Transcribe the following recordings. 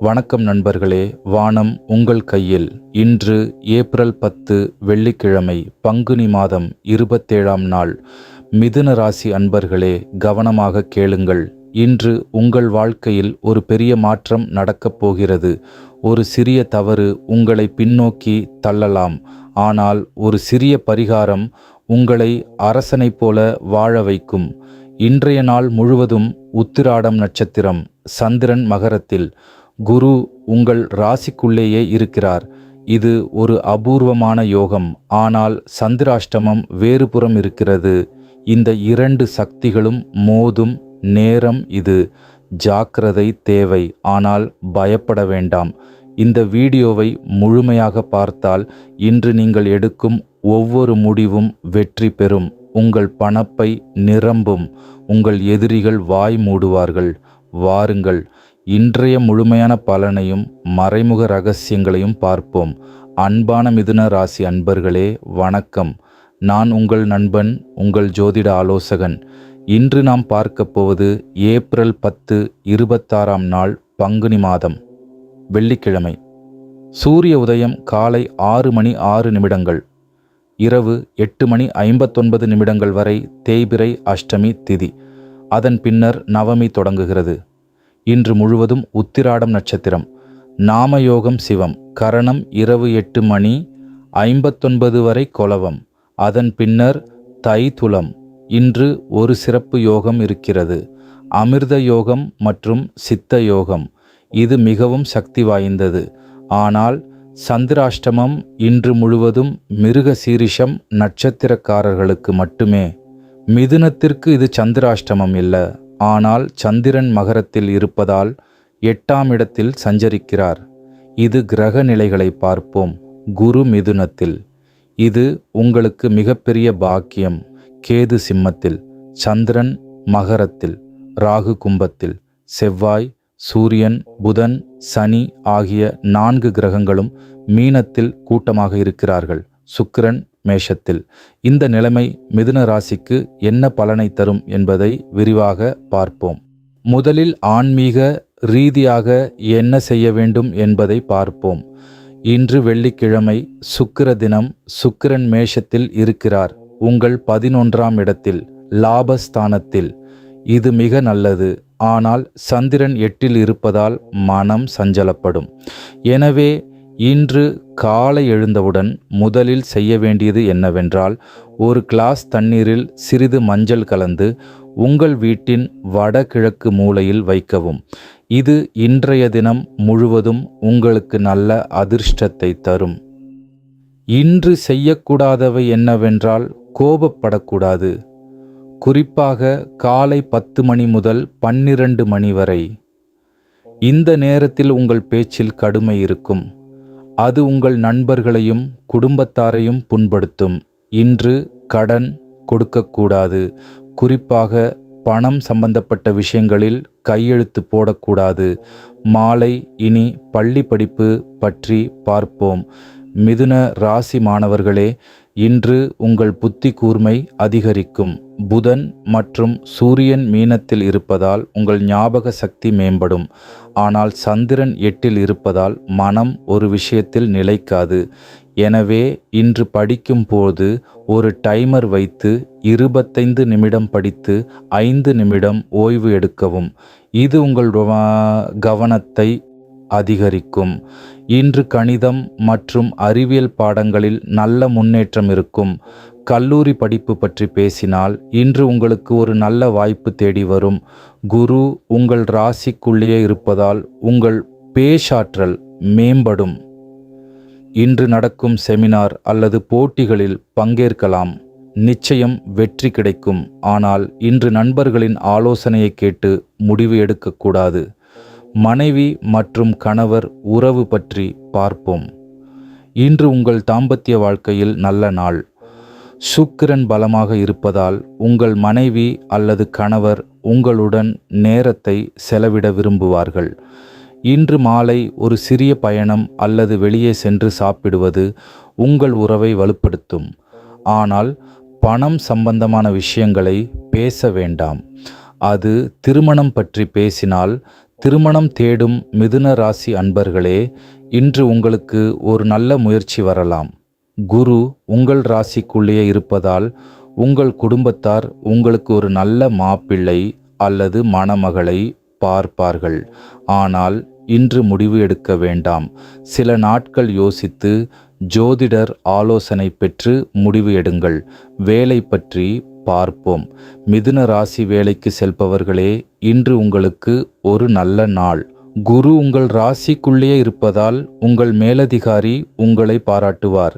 வணக்கம் நண்பர்களே, வானம் உங்கள் கையில். இன்று ஏப்ரல் 10 வெள்ளிக்கிழமை, பங்குனி மாதம் 27ஆம் நாள். மிதுன ராசி அன்பர்களே, கவனமாக கேளுங்கள். இன்று உங்கள் வாழ்க்கையில் ஒரு பெரிய மாற்றம் நடக்கப் போகிறது. ஒரு சிறிய தவறு உங்களை பின்னோக்கி தள்ளலாம், ஆனால் ஒரு சிறிய பரிகாரம் உங்களை அரசனைப் போல வாழ வைக்கும். இன்றைய நாள் முழுவதும் உத்திராடம் நட்சத்திரம், சந்திரன் மகரத்தில், குரு உங்கள் ராசிக்குள்ளேயே இருக்கிறார். இது ஒரு அபூர்வமான யோகம். ஆனால் சந்திராஷ்டமம் வேறுபுறம் இருக்கிறது. இந்த இரண்டு சக்திகளும் மோதும் நேரம் இது. ஜாக்கிரதை தேவை, ஆனால் பயப்பட வேண்டாம். இந்த வீடியோவை முழுமையாக பார்த்தால் இன்று நீங்கள் எடுக்கும் ஒவ்வொரு முடிவும் வெற்றி பெறும். உங்கள் பணப்பை நிரம்பும். உங்கள் எதிரிகள் வாய் மூடுவார்கள். வாருங்கள், இன்றைய முழுமையான பலனையும் மறைமுக ரகசியங்களையும் பார்ப்போம். அன்பான மிதுன ராசி அன்பர்களே, வணக்கம். நான் உங்கள் நண்பன், உங்கள் ஜோதிட ஆலோசகன். இன்று நாம் பார்க்க போவது ஏப்ரல் 10 26ஆம் நாள், பங்குனி மாதம், வெள்ளிக்கிழமை. சூரிய உதயம் காலை 6:06 இரவு 8:59 வரை தேய்பிறை அஷ்டமி திதி. அதன் பின்னர் நவமி தொடங்குகிறது. இன்று முழுவதும் உத்திராடம் நட்சத்திரம். நாமயோகம் சிவம். கரணம் இரவு 8:59 வரை கொலவம். அதன் பின்னர் தைதுலம். இன்று ஒரு சிறப்பு யோகம் இருக்கிறது, அமிர்த யோகம் மற்றும் சித்த யோகம். இது மிகவும் சக்தி வாய்ந்தது. ஆனால் சந்திராஷ்டமம் இன்று முழுவதும் மிருக சீரிஷம் நட்சத்திரக்காரர்களுக்கு மட்டுமே. மிதுனத்திற்கு இது சந்திராஷ்டமம் இல்லை, ஆனால் சந்திரன் மகரத்தில் இருப்பதால் 8ஆம் இடத்தில் சஞ்சரிக்கிறார். இது கிரக நிலைகளை பார்ப்போம். குரு மிதுனத்தில், இது உங்களுக்கு மிகப்பெரிய பாக்கியம். கேது சிம்மத்தில், சந்திரன் மகரத்தில், ராகு கும்பத்தில், செவ்வாய், சூரியன், புதன், சனி ஆகிய 4 கிரகங்களும் மீனத்தில் கூட்டமாக இருக்கிறார்கள். சுக்கிரன் மேஷத்தில். இந்த நிலைமை மிதுன ராசிக்கு என்ன பலனை தரும் என்பதை விரிவாக பார்ப்போம். முதலில் ஆன்மீக ரீதியாக என்ன செய்ய வேண்டும் என்பதை பார்ப்போம். இன்று வெள்ளிக்கிழமை, சுக்கிர தினம். சுக்கிரன் மேஷத்தில் இருக்கிறார், உங்கள் 11ஆம் இடத்தில், லாபஸ்தானத்தில். இது மிக நல்லது. ஆனால் சந்திரன் 8இல் இருப்பதால் மனம் சஞ்சலப்படும். எனவே இன்று காலை எழுந்தவுடன் முதலில் செய்ய வேண்டியது என்னவென்றால், ஒரு கிளாஸ் தண்ணீரில் சிறிது மஞ்சள் கலந்து உங்கள் வீட்டின் வடகிழக்கு மூலையில் வைக்கவும். இது இன்றைய தினம் முழுவதும் உங்களுக்கு நல்ல அதிர்ஷ்டத்தை தரும். இன்று செய்யக்கூடாதவை என்னவென்றால், கோபப்படக்கூடாது. குறிப்பாக காலை 10 மணி முதல் 12 மணி வரை. இந்த நேரத்தில் உங்கள் பேச்சில் கடுமை இருக்கும். அது உங்கள் நண்பர்களையும் குடும்பத்தாரையும் புண்படுத்தும். இன்று கடன் கொடுக்கக்கூடாது. குறிப்பாக பணம் சம்பந்தப்பட்ட விஷயங்களில் கையெழுத்து போடக்கூடாது. மாலை இனி பள்ளி படிப்பு பற்றி பார்ப்போம். மிதுன ராசி மாணவர்களே, இன்று உங்கள் புத்தி கூர்மை அதிகரிக்கும். புதன் மற்றும் சூரியன் மீனத்தில் இருப்பதால் உங்கள் ஞாபக சக்தி மேம்படும். ஆனால் சந்திரன் 8இல் இருப்பதால் மனம் ஒரு விஷயத்தில் நிலைக்காது. எனவே இன்று படிக்கும் போது ஒரு டைமர் வைத்து 25 நிமிடம் படித்து 5 நிமிடம் ஓய்வு எடுக்கவும். இது உங்கள் கவனத்தை அதிகரிக்கும். இன்று கணிதம் மற்றும் அறிவியல் பாடங்களில் நல்ல முன்னேற்றம் இருக்கும். கல்லூரி படிப்பு பற்றி பேசினால் இன்று உங்களுக்கு ஒரு நல்ல வாய்ப்பு தேடி வரும். குரு உங்கள் ராசிக்குள்ளேயே இருப்பதால் உங்கள் பேச்சாற்றல் மேம்படும். இன்று நடக்கும் செமினார் அல்லது போட்டிகளில் பங்கேற்கலாம். நிச்சயம் வெற்றி கிடைக்கும். ஆனால் இன்று நண்பர்களின் ஆலோசனையை கேட்டு முடிவு எடுக்கக்கூடாது. மனைவி மற்றும் கணவர் உறவு பற்றி பார்ப்போம். இன்று உங்கள் தாம்பத்திய வாழ்க்கையில் நல்ல நாள். சுக்கிரன் பலமாக இருப்பதால் உங்கள் மனைவி அல்லது கணவர் உங்களுடன் நேரத்தை செலவிட விரும்புவார்கள். இன்று மாலை ஒரு சிறிய பயணம் அல்லது வெளியே சென்று சாப்பிடுவது உங்கள் உறவை வலுப்படுத்தும். ஆனால் பணம் சம்பந்தமான விஷயங்களை பேச வேண்டாம். அது திருமணம் பற்றி பேசினால் திருமணம் தேடும் மிதுன ராசி அன்பர்களே, இன்று உங்களுக்கு ஒரு நல்ல முயற்சி வரலாம். குரு உங்கள் ராசிக்குள்ளேயே இருப்பதால் உங்கள் குடும்பத்தார் உங்களுக்கு ஒரு நல்ல மாப்பிள்ளை அல்லது மணமகளை பார்ப்பார்கள். ஆனால் இன்று முடிவு எடுக்க வேண்டாம். சில நாட்கள் யோசித்து ஜோதிடர் ஆலோசனை பெற்று முடிவு எடுங்கள். வேலை பற்றி பார்ப்போம். மிதுன ராசி வேலைக்கு செல்பவர்களே, இன்று உங்களுக்கு ஒரு நல்ல நாள். குரு உங்கள் ராசிக்குள்ளேயே இருப்பதால் உங்கள் மேலதிகாரி உங்களை பாராட்டுவார்.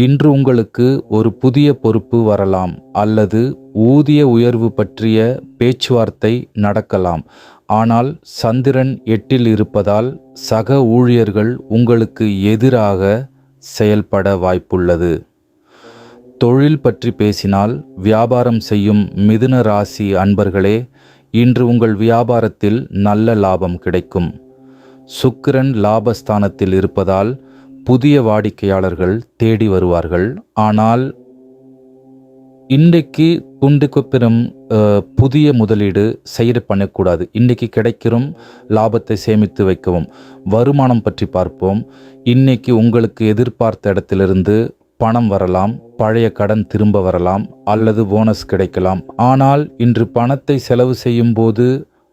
இன்று உங்களுக்கு ஒரு புதிய பொறுப்பு வரலாம் அல்லது ஊதிய உயர்வு பற்றிய பேச்சுவார்த்தை நடக்கலாம். ஆனால் சந்திரன் 8 இருப்பதால் சக ஊழியர்கள் உங்களுக்கு எதிராக செயல்பட வாய்ப்புள்ளது. தொழில் பற்றி பேசினால், வியாபாரம் செய்யும் மிதுன ராசி அன்பர்களே, இன்று உங்கள் வியாபாரத்தில் நல்ல லாபம் கிடைக்கும். சுக்கிரன் லாபஸ்தானத்தில் இருப்பதால் புதிய வாடிக்கையாளர்கள் தேடி வருவார்கள். ஆனால் இன்றைக்கு துண்டுக்கு பெறும் புதிய முதலீடு பண்ணக்கூடாது. இன்றைக்கு கிடைக்கிறோம் லாபத்தை சேமித்து வைக்கவும். வருமானம் பற்றி பார்ப்போம். இன்னைக்கு உங்களுக்கு எதிர்பார்த்த இடத்திலிருந்து பணம் வரலாம், பழைய கடன் திரும்ப வரலாம் அல்லது போனஸ் கிடைக்கலாம். ஆனால் இன்று பணத்தை செலவு செய்யும் போது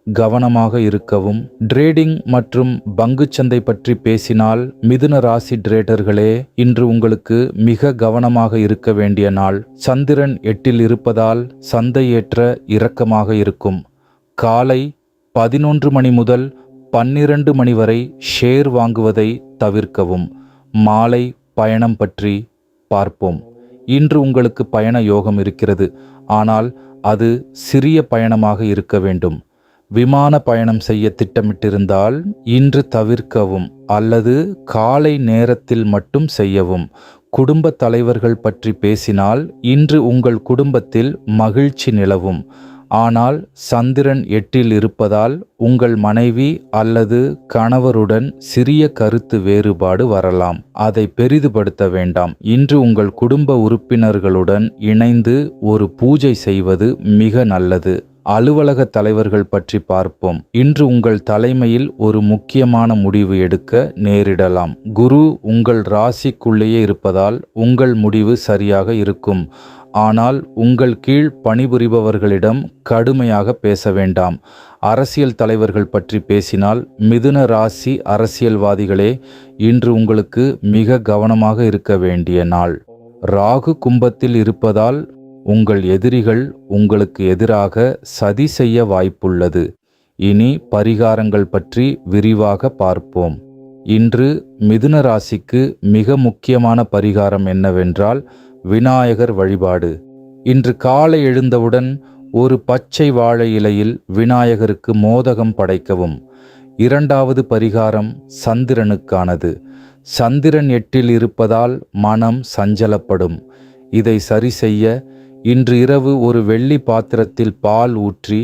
கவனமாக இருக்கவும். ட்ரேடிங் மற்றும் பங்குச்சந்தை பற்றி பேசினால், மிதுன ராசி ட்ரேடர்களே, இன்று உங்களுக்கு மிக கவனமாக இருக்க வேண்டிய நாள். சந்திரன் 8 இருப்பதால் சந்தை ஏற்ற இறக்கமாக இருக்கும். காலை 11 மணி முதல் 12 மணி வரை ஷேர் வாங்குவதை தவிர்க்கவும். மாலை பயணம் பற்றி பார்ப்போம். இன்று உங்களுக்கு பயண யோகம் இருக்கிறது. ஆனால் அது சிறிய பயணமாக இருக்க வேண்டும். விமான பயணம் செய்ய திட்டமிட்டிருந்தால் இன்று தவிர்க்கவும் அல்லது காலை நேரத்தில் மட்டும் செய்யவும். குடும்ப தலைவர்கள் பற்றி பேசினால், இன்று உங்கள் குடும்பத்தில் மகிழ்ச்சி நிலவும். ஆனால் சந்திரன் 8 இருப்பதால் உங்கள் மனைவி அல்லது கணவருடன் சிறிய கருத்து வேறுபாடு வரலாம். அதை பெரிதுபடுத்த வேண்டாம். இன்று உங்கள் குடும்ப உறுப்பினர்களுடன் இணைந்து ஒரு பூஜை செய்வது மிக நல்லது. அலுவலக தலைவர்கள் பற்றி பார்ப்போம். இன்று உங்கள் தலைமையில் ஒரு முக்கியமான முடிவு எடுக்க நேரிடலாம். குரு உங்கள் ராசிக்குள்ளேயே இருப்பதால் உங்கள் முடிவு சரியாக இருக்கும். ஆனால் உங்கள் கீழ் பணிபுரிபவர்களிடம் கடுமையாக பேச வேண்டாம். அரசியல் தலைவர்கள் பற்றி பேசினால், மிதுன ராசி அரசியல்வாதிகளே, இன்று உங்களுக்கு மிக கவனமாக இருக்க வேண்டிய நாள். ராகு கும்பத்தில் இருப்பதால் உங்கள் எதிரிகள் உங்களுக்கு எதிராக சதி செய்ய வாய்ப்புள்ளது. இனி பரிகாரங்கள் பற்றி விரிவாக பார்ப்போம். இன்று மிதுன ராசிக்கு மிக முக்கியமான பரிகாரம் என்னவென்றால் விநாயகர் வழிபாடு. இன்று காலை எழுந்தவுடன் ஒரு பச்சை வாழை இலையில் விநாயகருக்கு மோதகம் படைக்கவும். இரண்டாவது பரிகாரம் சந்திரனுக்கானது. சந்திரன் 8 இருப்பதால் மனம் சஞ்சலப்படும். இதை சரி செய்ய இன்று இரவு ஒரு வெள்ளி பாத்திரத்தில் பால் ஊற்றி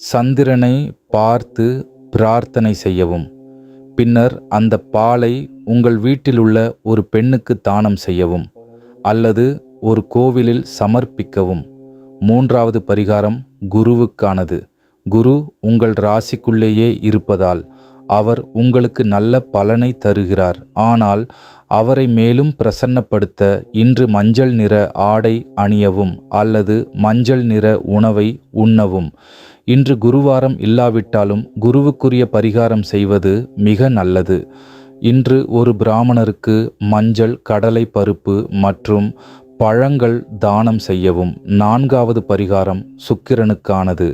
சந்திரனை பார்த்து பிரார்த்தனை செய்யவும். பின்னர் அந்த பாலை உங்கள் வீட்டில் உள்ள ஒரு பெண்ணுக்கு தானம் செய்யவும் அல்லது ஒரு கோவிலில் சமர்ப்பிக்கவும். மூன்றாவது பரிகாரம் குருவுக்கானது. குரு உங்கள் ராசிக்குள்ளேயே இருப்பதால் அவர் உங்களுக்கு நல்ல பலனை தருகிறார். ஆனால் அவரை மேலும் பிரசன்னப்படுத்த இன்று மஞ்சள் நிற ஆடை அணியவும் அல்லது மஞ்சள் நிற உணவை உண்ணவும். இன்று குருவாரம் இல்லாவிட்டாலும் குருவுக்குரிய பரிகாரம் செய்வது மிக நல்லது. இன்று ஒரு பிராமணருக்கு மஞ்சள், கடலை பருப்பு மற்றும் பழங்கள் தானம் செய்யவும். நான்காவது பரிகாரம் சுக்கிரனுக்கானது.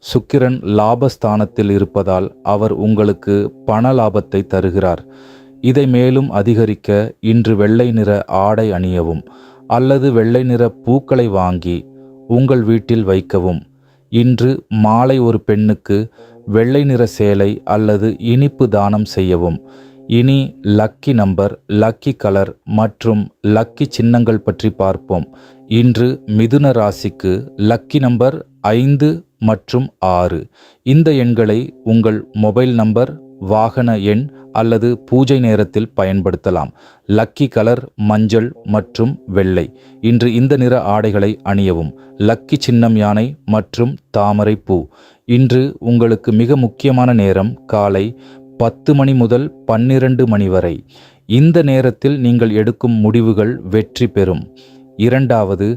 சுக்கிரன் லாபஸ்தானத்தில் இருப்பதால் அவர் உங்களுக்கு பண லாபத்தை தருகிறார். இதை மேலும் அதிகரிக்க இன்று வெள்ளை நிற ஆடை அணியவும் அல்லது வெள்ளை நிற பூக்களை வாங்கி உங்கள் வீட்டில் வைக்கவும். இன்று மாலை ஒரு பெண்ணுக்கு வெள்ளை நிற சேலை அல்லது இனிப்பு தானம் செய்யவும். இனி லக்கி நம்பர், லக்கி கலர் மற்றும் லக்கி சின்னங்கள் பற்றி பார்ப்போம். இன்று மிதுன ராசிக்கு லக்கி நம்பர் 5 மற்றும் 6. இந்த எண்களை உங்கள் மொபைல் நம்பர், வாகன எண் அல்லது பூஜை நேரத்தில் பயன்படுத்தலாம். லக்கி கலர் மஞ்சள் மற்றும் வெள்ளை. இன்று இந்த நிற ஆடைகளை அணியவும். லக்கி சின்னம் யானை மற்றும் தாமரை பூ. இன்று உங்களுக்கு மிக முக்கியமான நேரம் காலை 10 மணி முதல் 12 மணி வரை. இந்த நேரத்தில் நீங்கள் எடுக்கும் முடிவுகள் வெற்றி பெறும். இரண்டாவது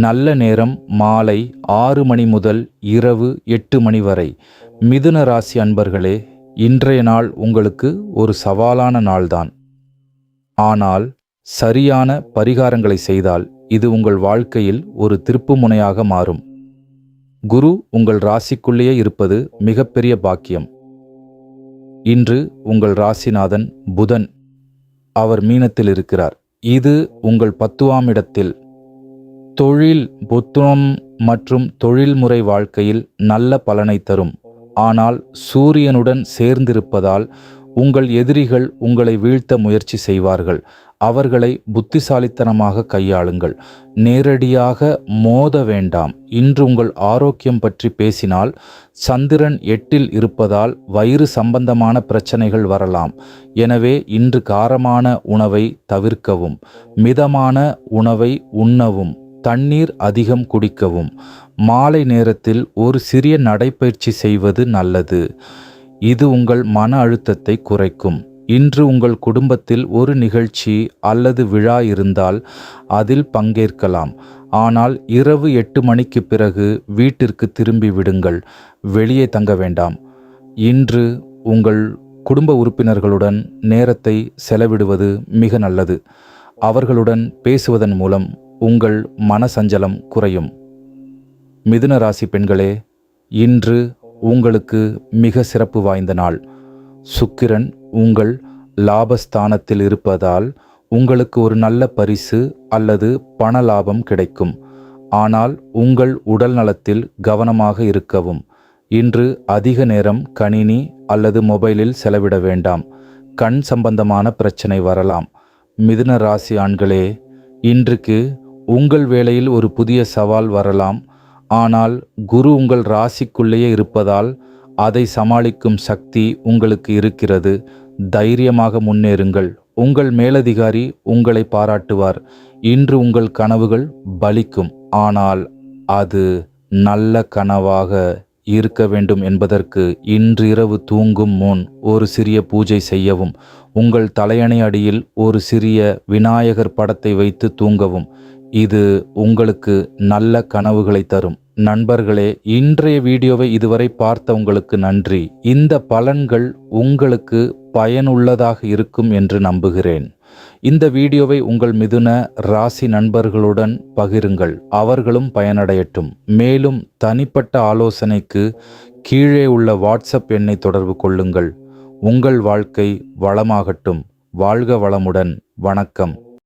நல்ல நேரம் மாலை 6 மணி முதல் இரவு 8 மணி வரை. மிதுன ராசி அன்பர்களே, இன்றைய நாள் உங்களுக்கு ஒரு சவாலான நாள்தான். ஆனால் சரியான பரிகாரங்களை செய்தால் இது உங்கள் வாழ்க்கையில் ஒரு திருப்புமுனையாக மாறும். குரு உங்கள் ராசிக்குள்ளேயே இருப்பது மிகப்பெரிய பாக்கியம். இன்று உங்கள் ராசிநாதன் புதன், அவர் மீனத்தில் இருக்கிறார். இது உங்கள் 10ஆம் இடத்தில். தொழில், புத்தம் மற்றும் தொழில்முறை வாழ்க்கையில் நல்ல பலனை தரும். ஆனால் சூரியனுடன் சேர்ந்திருப்பதால் உங்கள் எதிரிகள் உங்களை வீழ்த்த முயற்சி செய்வார்கள். அவர்களை புத்திசாலித்தனமாக கையாளுங்கள். நேரடியாக மோத வேண்டாம். இன்று உங்கள் ஆரோக்கியம் பற்றி பேசினால் சந்திரன் 8இல் இருப்பதால் வயிறு சம்பந்தமான பிரச்சனைகள் வரலாம். எனவே இன்று காரமான உணவை தவிர்க்கவும், மிதமான உணவை உண்ணவும், தண்ணீர் அதிகம் குடிக்கவும். மாலை நேரத்தில் ஒரு சிறிய நடைப்பயிற்சி செய்வது நல்லது. இது உங்கள் மன அழுத்தத்தை குறைக்கும். இன்று உங்கள் குடும்பத்தில் ஒரு நிகழ்ச்சி அல்லது விழா இருந்தால் அதில் பங்கேற்கலாம். ஆனால் இரவு 8 மணிக்கு பிறகு வீட்டிற்கு திரும்பி விடுங்கள். வெளியே தங்க வேண்டாம். இன்று உங்கள் குடும்ப உறுப்பினர்களுடன் நேரத்தை செலவிடுவது மிக நல்லது. அவர்களுடன் பேசுவதன் மூலம் உங்கள் மனசஞ்சலம் குறையும். மிதுன ராசி பெண்களே, இன்று உங்களுக்கு மிக சிறப்பு வாய்ந்த நாள். சுக்கிரன் உங்கள் லாபஸ்தானத்தில் இருப்பதால் உங்களுக்கு ஒரு நல்ல பரிசு அல்லது பண லாபம் கிடைக்கும். ஆனால் உங்கள் உடல் நலத்தில் கவனமாக இருக்கவும். இன்று அதிக நேரம் கணினி அல்லது மொபைலில் செலவிட வேண்டாம். கண் சம்பந்தமான பிரச்சனை வரலாம். மிதுன ராசி ஆண்களே, இன்றைக்கு உங்கள் வேலையில் ஒரு புதிய சவால் வரலாம். ஆனால் குரு உங்கள் ராசிக்குள்ளேயே இருப்பதால் அதை சமாளிக்கும் சக்தி உங்களுக்கு இருக்கிறது. தைரியமாக முன்னேறுங்கள். உங்கள் மேலதிகாரி உங்களை பாராட்டுவார். இன்று உங்கள் கனவுகள் பலிக்கும். ஆனால் அது நல்ல கனவாக இருக்க வேண்டும் என்பதற்கு இன்று இரவு தூங்கும் முன் ஒரு சிறிய பூஜை செய்யவும். உங்கள் தலையணை அடியில் ஒரு சிறிய விநாயகர் படத்தை வைத்து தூங்கவும். இது உங்களுக்கு நல்ல கனவுகளை தரும். நண்பர்களே, இன்றைய வீடியோவை இதுவரை பார்த்த உங்களுக்கு நன்றி. இந்த பலன்கள் உங்களுக்கு பயனுள்ளதாக இருக்கும் என்று நம்புகிறேன். இந்த வீடியோவை உங்கள் மிதுன ராசி நண்பர்களுடன் பகிருங்கள். அவர்களும் பயனடையட்டும். மேலும் தனிப்பட்ட ஆலோசனைக்கு கீழே உள்ள வாட்ஸ்அப் எண்ணை தொடர்பு கொள்ளுங்கள். உங்கள் வாழ்க்கை வளமாகட்டும். வாழ்க வளமுடன். வணக்கம்.